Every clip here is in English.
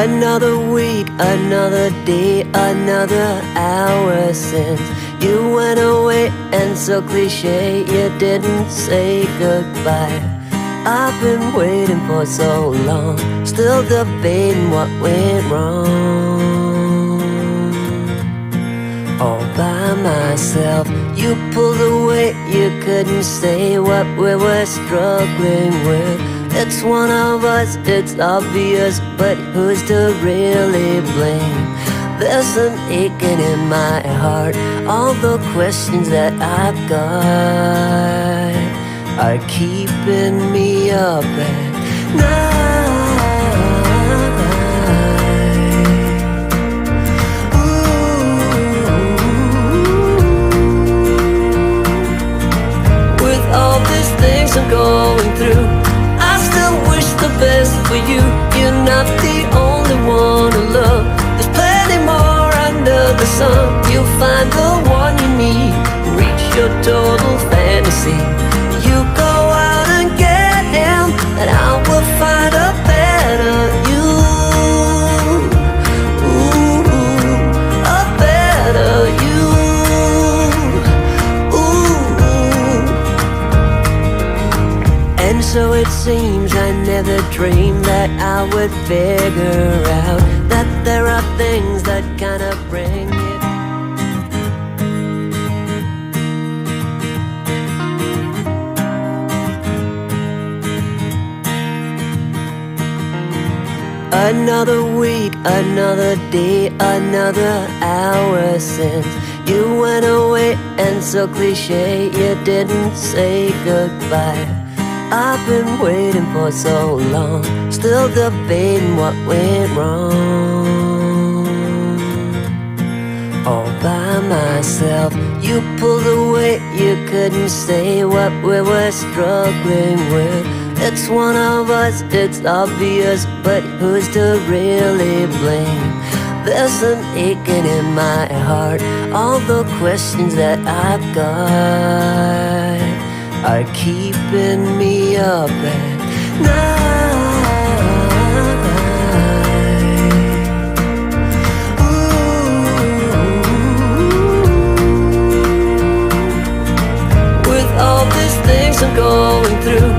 Another week, another day, another hour since you went away, and so cliche you didn't say goodbye. I've been waiting for so long, still debating what went wrong. All by myself, you pulled away, you couldn't say what we were struggling with. It's one of us, it's obvious, but who's to really blame? There's an aching in my heart, all the questions that I've got are keeping me up at night. Ooh. With all these things I'm going through, I still wish the best for you. You're not the only one to love. There's plenty more under the sun. You'll find the one you need, reach your total fantasy. You go out and get him, and I will find a better you. Ooh, a better you. Ooh. And so it seems I never dreamed that I would figure out that there are things that kind of bring it. Another week, another day, another hour since you went away, and so cliche you didn't say goodbye. I've been waiting for so long, still debating what went wrong. All by myself, you pulled away, you couldn't say what we were struggling with. It's one of us, it's obvious, but who's to really blame? There's an aching in my heart, all the questions that I've got are keeping me up at night. Ooh. With all these things I'm going through,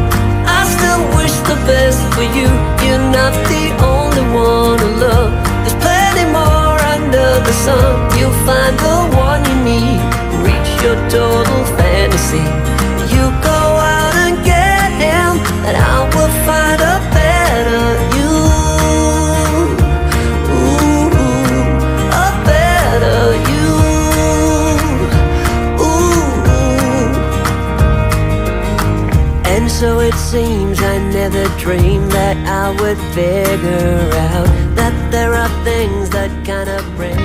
I still wish the best for you. You're not the only one to love. There's plenty more under the sun. You'll find the one you need, reach your total fantasy. You go out and get him, and I will find a better you. Ooh, a better you. Ooh. And so it seems I never dreamed that I would figure out that there are things that kind of bring it.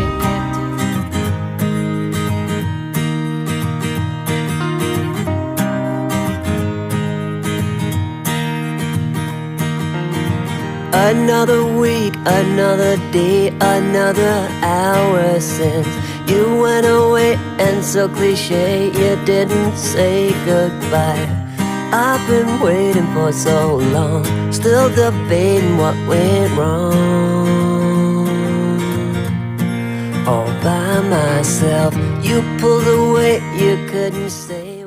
Another week, another day, another hour since you went away, and so cliche you didn't say goodbye. I've been waiting for so long, still debating what went wrong. All by myself, you pulled away, you couldn't say